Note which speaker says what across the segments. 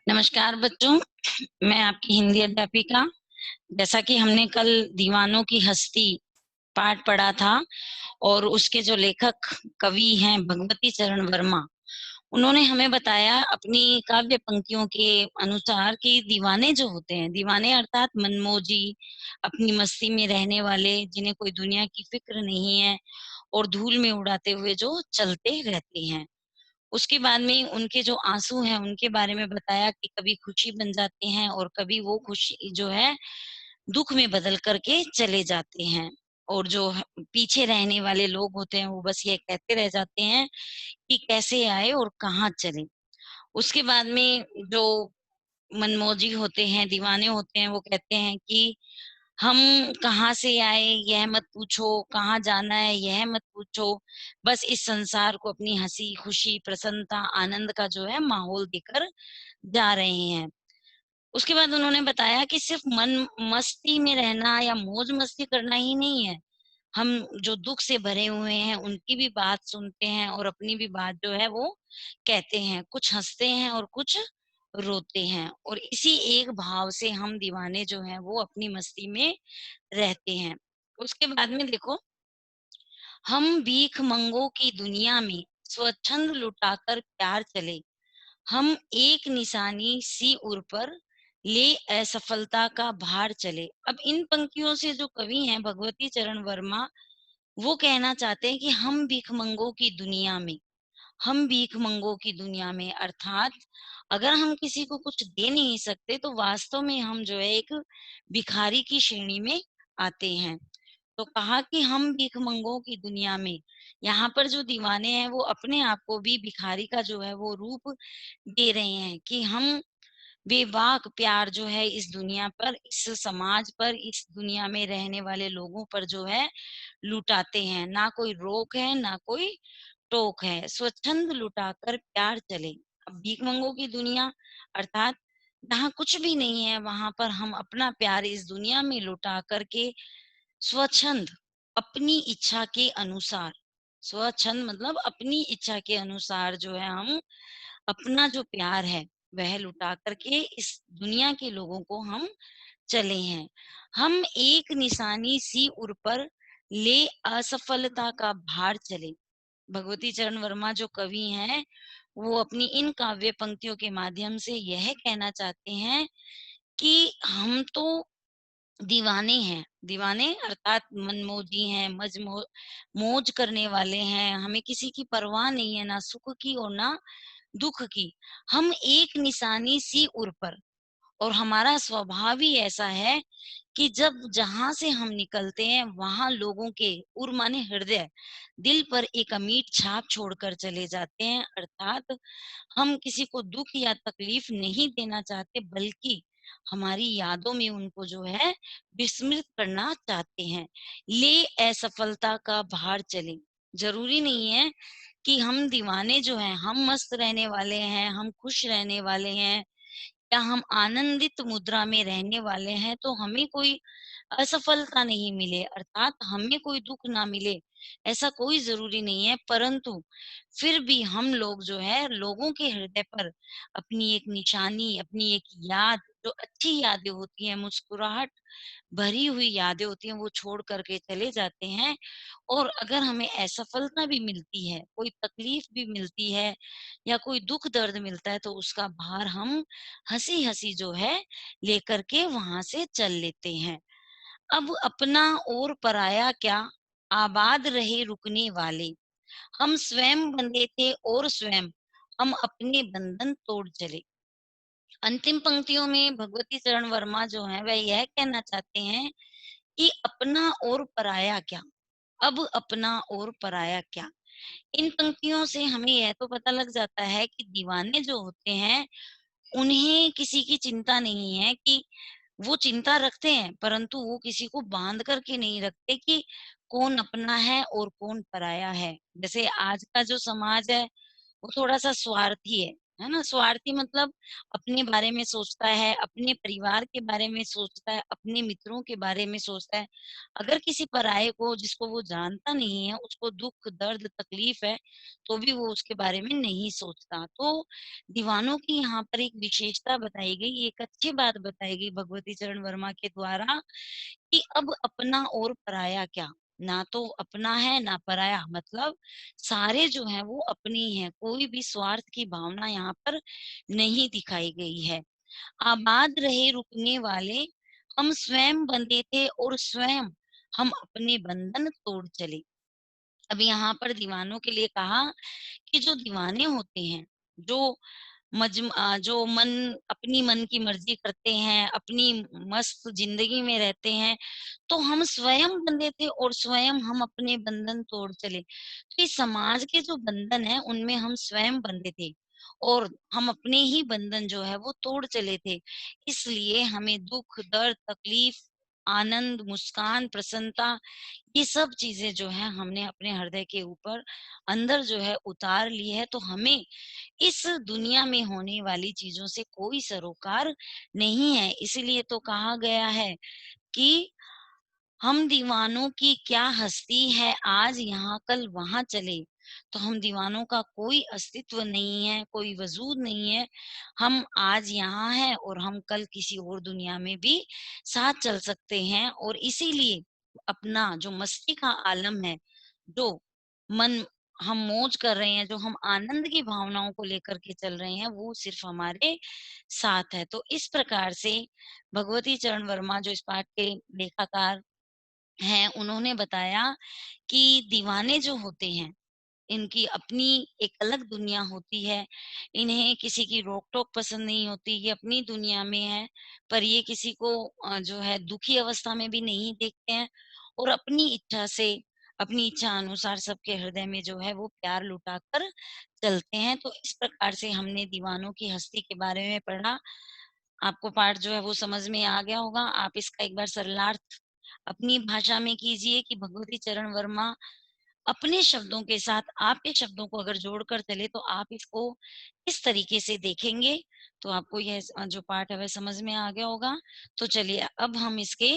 Speaker 1: नमस्कार बच्चों, मैं आपकी हिंदी अध्यापिका। जैसा कि हमने कल दीवानों की हस्ती पाठ पढ़ा था और उसके जो लेखक कवि हैं भगवती चरण वर्मा, उन्होंने हमें बताया अपनी काव्य पंक्तियों के अनुसार कि दीवाने जो होते हैं, दीवाने अर्थात मनमोजी, अपनी मस्ती में रहने वाले, जिन्हें कोई दुनिया की फिक्र नहीं है और धूल में उड़ाते हुए जो चलते रहते हैं। उसके बाद में उनके जो आंसू हैं उनके बारे में बताया कि कभी खुशी बन जाते हैं और कभी वो खुशी जो है दुख में बदल करके चले जाते हैं। और जो पीछे रहने वाले लोग होते हैं वो बस ये कहते रह जाते हैं कि कैसे आए और कहाँ चले। उसके बाद में जो मनमौजी होते हैं, दीवाने होते हैं, वो कहते हैं कि हम कहाँ से आए यह मत पूछो, कहाँ जाना है यह मत पूछो, बस इस संसार को अपनी हंसी खुशी प्रसन्नता आनंद का जो है माहौल देकर जा रहे हैं। उसके बाद उन्होंने बताया कि सिर्फ मन मस्ती में रहना या मौज मस्ती करना ही नहीं है, हम जो दुख से भरे हुए हैं उनकी भी बात सुनते हैं और अपनी भी बात जो है वो कहते हैं। कुछ हंसते हैं और कुछ रोते हैं और इसी एक भाव से हम दीवाने जो हैं वो अपनी मस्ती में रहते हैं। उसके बाद में देखो, हम भीख मंगों की दुनिया में स्वच्छंद लुटाकर प्यार चले, हम एक निशानी सी उर पर ले असफलता का भार चले। अब इन पंक्तियों से जो कवि हैं भगवती चरण वर्मा, वो कहना चाहते हैं कि हम भीखमंगों की दुनिया में, हम भीखमंगों की दुनिया में अर्थात अगर हम किसी को कुछ दे नहीं सकते तो वास्तव में हम जो है एक भिखारी की श्रेणी में आते हैं। तो कहा कि हम भीखमंगों की दुनिया में, यहाँ पर जो दीवाने हैं वो अपने आप को भी भिखारी का जो है वो रूप दे रहे हैं कि हम बेबाक प्यार जो है इस दुनिया पर, इस समाज पर, इस दुनिया में रहने वाले लोगों पर जो है लुटाते हैं। ना कोई रोक है ना कोई टोक है, स्वच्छंद लुटाकर प्यार चले। अब भीख मंगों की दुनिया अर्थात जहाँ कुछ भी नहीं है वहां पर हम अपना प्यार इस दुनिया में लुटा करके स्वच्छंद अपनी इच्छा के अनुसार, स्वच्छंद मतलब अपनी इच्छा के अनुसार जो है हम अपना जो प्यार है वह लुटा करके इस दुनिया के लोगों को हम चले हैं। हम एक निशानी सी उर पर ले असफलता का भार चले। भगवती चरण वर्मा जो कवि हैं वो अपनी इन काव्य पंक्तियों के माध्यम से यह कहना चाहते हैं कि हम तो दीवाने हैं, दीवाने अर्थात मनमोजी हैं, मौज करने वाले हैं, हमें किसी की परवाह नहीं है, ना सुख की और ना दुख की। हम एक निशानी सी उर पर, और हमारा स्वभाव ही ऐसा है कि जब जहां से हम निकलते हैं वहां लोगों के उर माने हृदय, दिल पर एक अमीट छाप छोड़कर चले जाते हैं। अर्थात हम किसी को दुख या तकलीफ नहीं देना चाहते बल्कि हमारी यादों में उनको जो है विस्मृत करना चाहते हैं। ले असफलता का भार चले, जरूरी नहीं है कि हम दीवाने जो हैं हम मस्त रहने वाले हैं, हम खुश रहने वाले हैं या हम आनंदित मुद्रा में रहने वाले हैं तो हमें कोई असफलता नहीं मिले अर्थात हमें कोई दुख ना मिले, ऐसा कोई जरूरी नहीं है। परंतु फिर भी हम लोग जो है लोगों के हृदय पर अपनी एक निशानी, अपनी एक याद, जो अच्छी यादें होती हैं, मुस्कुराहट भरी हुई यादें होती हैं, वो छोड़ करके चले जाते हैं। और अगर हमें असफलता भी मिलती है, कोई तकलीफ भी मिलती है या कोई दुख दर्द मिलता है तो उसका भार हम हंसी हंसी जो है लेकर के वहां से चल लेते हैं। अब अपना और पराया क्या, आबाद रहे रुकने वाले, हम स्वयं बंधे थे और स्वयं हम अपने बंधन तोड़ चले। अंतिम पंक्तियों में भगवती चरण वर्मा जो है वह यह कहना चाहते हैं कि अपना और पराया क्या, अब अपना और पराया क्या। इन पंक्तियों से हमें यह तो पता लग जाता है कि दीवाने जो होते हैं उन्हें किसी की चिंता नहीं है, कि वो चिंता रखते हैं परंतु वो किसी को बांध करके नहीं रखते कि कौन अपना है और कौन पराया है। जैसे आज का जो समाज है वो थोड़ा सा स्वार्थी है, है ना? स्वार्थी मतलब अपने बारे में सोचता है, अपने परिवार के बारे में सोचता है, अपने मित्रों के बारे में सोचता है। अगर किसी पराये को जिसको वो जानता नहीं है, उसको दुःख, दर्द, तकलीफ है, तो भी वो उसके बारे में नहीं सोचता। तो दीवानों की यहाँ पर एक विशेषता बताई गई, एक अच्छी बात बताई गई भगवती चरण वर्मा के द्वारा कि अब अपना और पराया क्या, ना तो अपना है ना पराया, मतलब सारे जो हैं वो अपनी हैं, कोई भी स्वार्थ की भावना यहाँ पर नहीं दिखाई गई है। आबाद रहे रुकने वाले, हम स्वयं बंधे थे और स्वयं हम अपने बंधन तोड़ चले। अब यहाँ पर दीवानों के लिए कहा कि जो दीवाने होते हैं, जो जो अपनी मन की मर्ज़ी करते हैं, अपनी मस्त ज़िंदगी में रहते हैं, तो हम स्वयं बंधे थे और स्वयं हम अपने बंधन तोड़ चले। तो इस समाज के जो बंधन हैं, उनमें हम स्वयं बंधे थे और हम अपने ही बंधन जो है वो तोड़ चले थे। इसलिए हमें दुःख, दर्द, तकलीफ, आनंद, मुस्कान, प्रसन्नता, ये सब चीज़ें जो हैं हमने अपने हृदय के ऊपर अंदर जो है उतार ली है, तो हमें इस दुनिया में होने वाली चीज़ों से कोई सरोकार नहीं है। इसीलिए तो कहा गया है कि हम दीवानों की क्या हस्ती है, आज यहाँ कल वहाँ चले। तो हम दीवानों का कोई अस्तित्व नहीं है, कोई वजूद नहीं है। हम आज यहाँ हैं और हम कल किसी और दुनिया में भी साथ चल सकते हैं, और इसीलिए अपना जो मस्ती का आलम है, जो मन हम मौज कर रहे हैं, जो हम आनंद की भावनाओं को लेकर के चल रहे हैं, वो सिर्फ हमारे साथ है। तो इस प्रकार से भगवती चरण वर्मा जो इस पाठ के लेखाकार हैं, उन्होंने बताया कि दीवाने जो होते हैं, इनकी अपनी एक अलग दुनिया होती है। इन्हें किसी की रोक-टोक पसंद नहीं होती, ये अपनी दुनिया में है, पर ये किसी को जो है दुखी अवस्था में भी नहीं देखते हैं और अपनी इच्छा से, अपनी इच्छा अनुसार सबके हृदय में जो है वो प्यार लुटाकर चलते हैं। तो इस प्रकार से हमने दीवानों की हस्ती के बारे में पढ़ा। आपको पाठ जो है वो समझ में आ गया होगा। आप इसका एक बार सरलार्थ अपनी भाषा में कीजिए कि भगवती चरण वर्मा अपने शब्दों के साथ आपके शब्दों को अगर जोड़कर चले, तो आप इसको किस तरीके से देखेंगे, तो आपको यह जो पाठ है वह समझ में आ गया होगा। तो चलिए अब हम इसके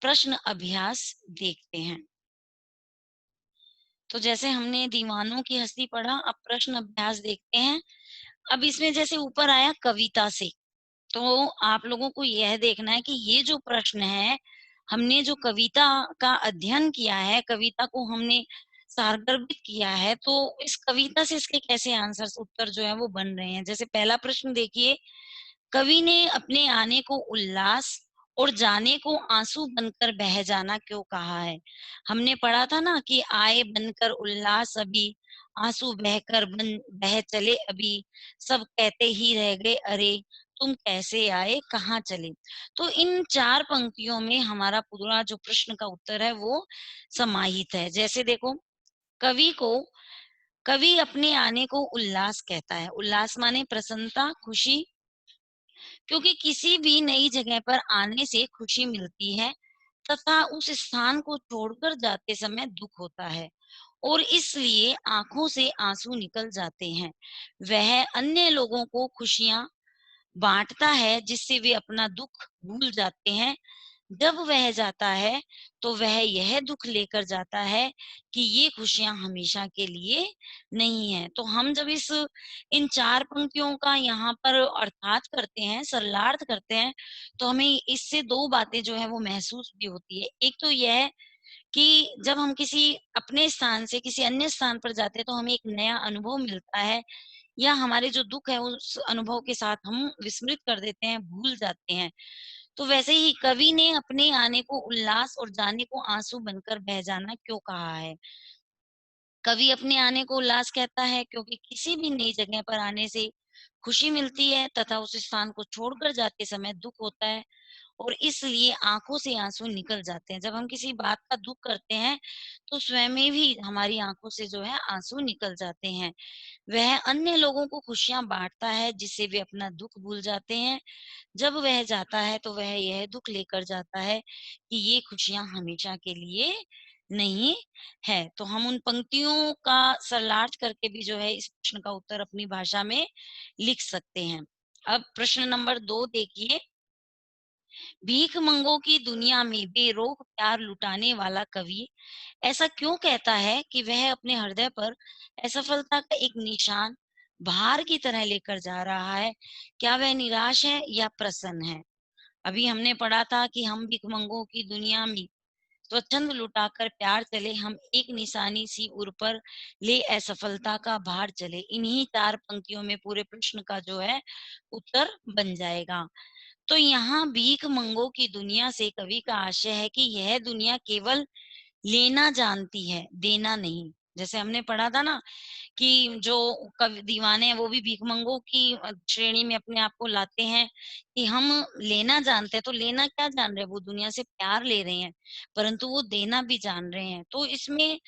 Speaker 1: प्रश्न अभ्यास देखते हैं। तो जैसे हमने दीवानों की हस्ती पढ़ा, अब प्रश्न अभ्यास देखते हैं। अब इसमें जैसे ऊपर आया कविता से, तो आप लोगों को यह देखना है कि ये जो प्रश्न है, हमने जो कविता का अध्ययन किया है, कविता को हमने सारगर्भित किया है, तो इस कविता से इसके कैसे आंसर्स उत्तर जो है वो बन रहे हैं। जैसे पहला प्रश्न देखिए, कवि ने अपने आने को उल्लास और जाने को आंसू बनकर बह जाना क्यों कहा है? हमने पढ़ा था ना कि आए बनकर उल्लास अभी, आंसू बहकर बह चले अभी, सब कहते ही रह गए अरे, तुम कैसे आए, कहाँ चले? तो इन 4 पंक्तियों में हमारा पूरा जो प्रश्न का उत्तर है वो समाहित है। जैसे देखो, कवि को कवि अपने आने को उल्लास कहता है। उल्लास माने प्रसन्नता, खुशी, क्योंकि किसी भी नई जगह पर आने से खुशी मिलती है तथा उस स्थान को छोड़कर जाते समय दुःख होता है और इसलिए आँखों से आँसू निकल जाते हैं। वह अन्य लोगों को खुशियाँ बाँटता है जिससे वे अपना दुःख भूल जाते हैं। जब वह जाता है तो वह यह दुःख लेकर जाता है कि ये खुशियाँ हमेशा के लिए नहीं है। तो हम जब इन 4 पंक्तियों का यहाँ पर अर्थात करते हैं, सरलार्थ करते हैं, तो हमें इससे 2 बातें जो है वो महसूस भी होती है। एक तो यह कि जब हम किसी अपने स्थान से किसी अन्य स्थान पर जाते हैं तो हमें एक नया अनुभव मिलता है, या हमारे जो दुःख है उस अनुभव के साथ हम विस्मृत कर देते हैं, भूल जाते हैं। तो वैसे ही कवि ने अपने आने को उल्लास और जाने को आंसू बनकर बह जाना क्यों कहा है? कवि अपने आने को उल्लास कहता है क्योंकि किसी भी नई जगह पर आने से खुशी मिलती है तथा उस स्थान को छोड़कर जाते समय दुःख होता है और इसलिए आँखों से आँसू निकल जाते हैं। जब हम किसी बात का दुःख करते हैं, तो स्वयं में भी हमारी आँखों से जो है आँसू निकल जाते हैं। वह अन्य लोगों को खुशियाँ बाँटता है जिससे वे अपना दुःख भूल जाते हैं। जब वह जाता है तो वह यह दुःख लेकर जाता है कि ये खुशियाँ हमेशा के लिए नहीं है। तो हम उन पंक्तियों का सरलार्ज करके भी जो है इस प्रश्न का उत्तर अपनी भाषा में लिख सकते हैं। अब प्रश्न नंबर 2 देखिए, भीख मंगों की दुनिया में बेरोक प्यार लुटाने वाला कवि ऐसा क्यों कहता है कि वह अपने हृदय पर असफलता का एक निशान भार की तरह लेकर जा रहा है? क्या वह निराश है या प्रसन्न है? अभी हमने पढ़ा था कि हम भिखमंगों की दुनिया में स्वच्छंद लुटाकर प्यार चले, हम एक निशानी सी उर पर ले असफलता का भार चले। इन्हीं 4 पंक्तियों में पूरे प्रश्न का जो है उत्तर बन जाएगा। तो यहाँ भीख मंगों की दुनिया से कवि का आशय है कि यह दुनिया केवल लेना जानती है, देना नहीं। जैसे हमने पढ़ा था ना कि जो कवि दीवाने हैं वो भी भीखमंगों की श्रेणी में अपने आप को लाते हैं कि हम लेना जानते हैं। तो लेना क्या जान रहे हैं? वो दुनिया से प्यार ले रहे हैं, परंतु वो देना भी जान रहे हैं। तो इसमें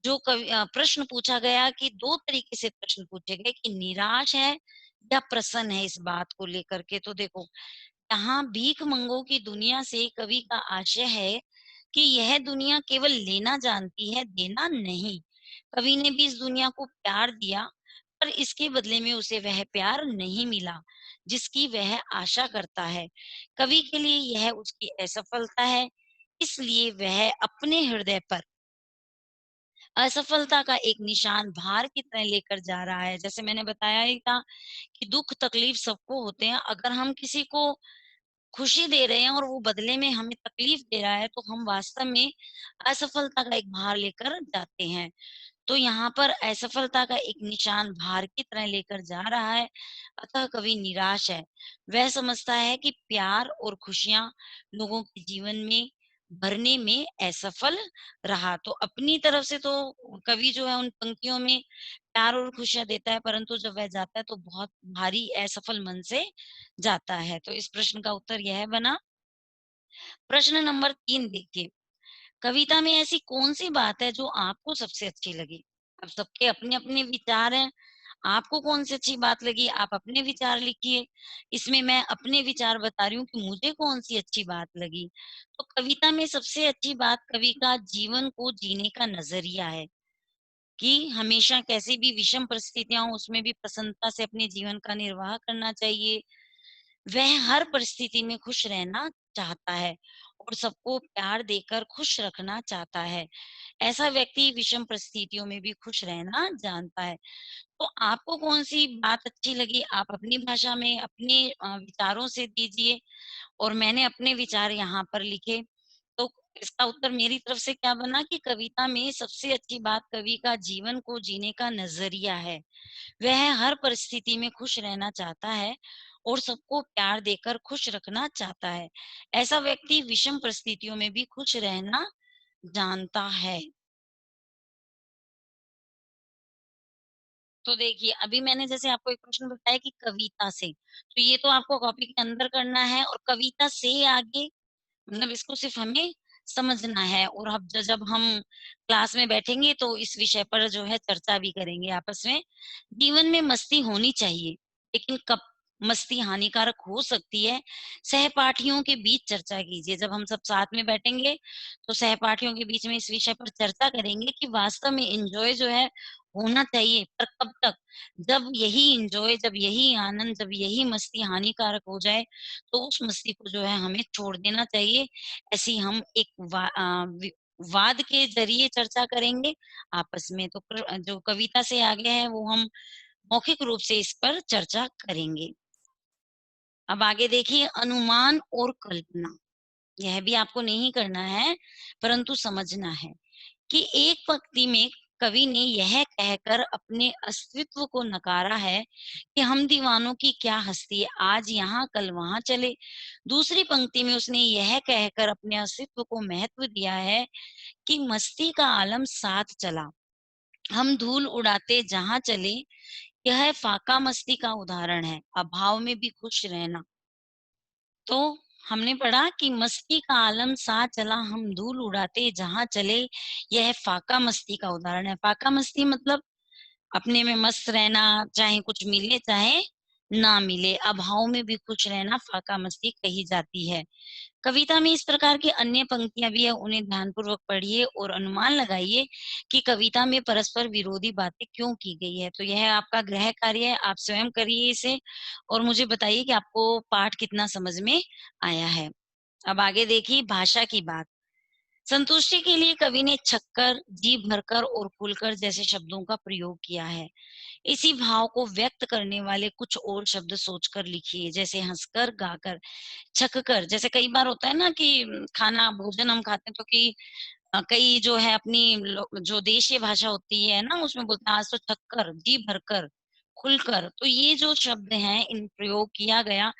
Speaker 1: जो प्रश्न पूछा गया कि 2 तरीके से प्रश्न पूछे गए कि निराश है या प्रसन्न है इस बात को लेकर के। तो देखो, यहाँ भीख मंगों की दुनिया से कवि का आशय है कि यह दुनिया केवल लेना जानती है, देना नहीं। कवि ने भी इस दुनिया को प्यार दिया, पर इसके बदले में उसे वह प्यार नहीं मिला, जिसकी वह आशा करता है। कवि के लिए यह उसकी असफलता है, इसलिए वह अपने हृदय पर असफलता का एक निशान भार की तरह लेकर जा रहा है। जैसे मैंने बताया ही था कि दुःख तकलीफ सबको होते हैं। अगर हम किसी को खुशी दे रहे हैं और वो बदले में हमें तकलीफ दे रहा है, तो हम वास्तव में असफलता का एक भार लेकर जाते हैं। तो यहाँ पर असफलता का एक निशान भार की तरह लेकर जा रहा है, अतः कवि निराश है। वह समझता है कि प्यार और खुशियाँ लोगों के जीवन में भरने में असफल रहा। तो अपनी तरफ से तो कवि जो है उन पंक्तियों में प्यार और खुशियाँ देता है, परंतु जब वह जाता है तो बहुत भारी असफल मन से जाता है। तो इस प्रश्न का उत्तर यह बना। प्रश्न नंबर 3 देखिए, कविता में ऐसी कौन-सी बात है जो आपको सबसे अच्छी लगी? अब सबके अपने-अपने विचार हैं। आपको कौन-सी अच्छी बात लगी, आप अपने विचार लिखिए। इसमें मैं अपने विचार बता रही हूँ कि मुझे कौन-सी अच्छी बात लगी। तो कविता में सबसे अच्छी बात कवि का जीवन को जीने का नज़रिया है कि हमेशा कैसी भी विषम परिस्थितियाँ हों, उसमें भी प्रसन्नता से अपने जीवन का निर्वाह करना चाहिए। वह हर परिस्थिति में खुश रहना चाहता है और सबको प्यार देकर खुश रखना चाहता है। ऐसा व्यक्ति विषम परिस्थितियों में भी खुश रहना जानता है। तो आपको कौन-सी बात अच्छी लगी? आप अपनी भाषा में अपने विचारों से दीजिए और मैंने अपने विचार यहाँ पर लिखे। तो इसका उत्तर मेरी तरफ से क्या बना कि कविता में सबसे अच्छी बात कवि का जीवन को जीने का नज़रिया है। वह हर परिस्थिति में खुश रहना चाहता है और सबको प्यार देकर खुश रखना चाहता है। ऐसा व्यक्ति विषम परिस्थितियों में भी खुश रहना जानता है। तो देखिए, अभी मैंने जैसे आपको एक प्रश्न बताया कि कविता से, तो ये तो आपको कॉपी के अंदर करना है और कविता से आगे मतलब इसको सिर्फ़ हमें समझना है और अब जब हम क्लास में बैठेंगे तो इस विषय पर जो है चर्चा भी करेंगे आपस में। जीवन में मस्ती होनी चाहिए, लेकिन कब मस्ती हानिकारक हो सकती है, सहपाठियों के बीच चर्चा कीजिए। जब हम सब साथ में बैठेंगे, तो सहपाठियों के बीच में इस विषय पर चर्चा करेंगे कि वास्तव में एन्जॉय जो है होना चाहिए, पर कब तक? जब यही एन्जॉय, जब यही आनंद, जब यही मस्ती हानिकारक हो जाए, तो उस मस्ती को जो है हमें छोड़ देना चाहिए। ऐसी हम एक वाद के ज़रिए चर्चा करेंगे आपस में। तो जो कविता से आगे है वो हम मौखिक रूप से इस पर चर्चा करेंगे। अब आगे देखिए अनुमान और कल्पना। यह भी आपको नहीं करना है, परंतु समझना है कि एक पंक्ति में कवि ने यह कहकर अपने अस्तित्व को नकारा है कि हम दीवानों की क्या हस्ती है, आज यहाँ कल वहाँ चले। दूसरी पंक्ति में उसने यह कहकर अपने अस्तित्व को महत्व दिया है कि मस्ती का आलम साथ चला, हम धूल उड़ाते जहाँ चले। यह फाका मस्ती का उदाहरण है, अभाव में भी खुश रहना। तो हमने पढ़ा कि मस्ती का आलम साथ चला, हम धूल उड़ाते जहाँ चले। यह फाका मस्ती का उदाहरण है। फाका मस्ती मतलब अपने में मस्त रहना, चाहे कुछ मिले चाहे ना मिले, अभाव में भी खुश रहना फाका मस्ती कही जाती है। कविता में इस प्रकार की अन्य पंक्तियाँ भी हैं, उन्हें ध्यानपूर्वक पढ़िए और अनुमान लगाइए कि कविता में परस्पर विरोधी बातें क्यों की गई है। तो यह आपका गृह कार्य है, आप स्वयं करिए इसे और मुझे बताइए कि आपको पाठ कितना समझ में आया है। अब आगे देखिए भाषा की बात। संतुष्टि के लिए कवि ने छक्कर, जी भरकर और खुलकर जैसे शब्दों का प्रयोग किया है। इसी भाव को व्यक्त करने वाले कुछ और शब्द सोचकर लिखिए, जैसे हंसकर, गाकर, छककर। जैसे कई बार होता है ना कि खाना भोजन हम खाते हैं तो कि कई जो है अपनी जो देशीय भाषा होती है ना उसमें बोलते हैं आज तो छक्कर, जी भरकर, खुलकर। तो ये जो शब्द हैं इन प्रयोग किया गया।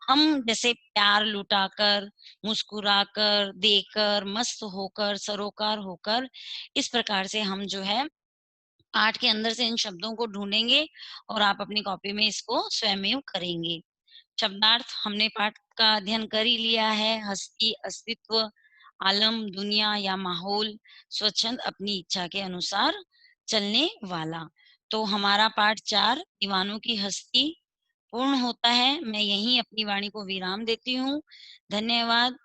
Speaker 1: हम जैसे प्यार लुटाकर, मुस्कुराकर, देकर, मस्त होकर, सरोकार होकर, इस प्रकार से हम जो है पाठ के अंदर से इन शब्दों को ढूँढेंगे और आप अपनी कॉपी में इसको स्वयमेव करेंगे। शब्दार्थ हमने पाठ का अध्ययन कर ही लिया है। हस्ती, अस्तित्व, आलम, दुनिया या माहौल, स्वच्छंद अपनी इच्छा के अनुसार चलने वाला। तो हमारा पाठ 4 दीवानों की हस्ती पूर्ण होता है। मैं यहीं अपनी वाणी को विराम देती हूँ। धन्यवाद।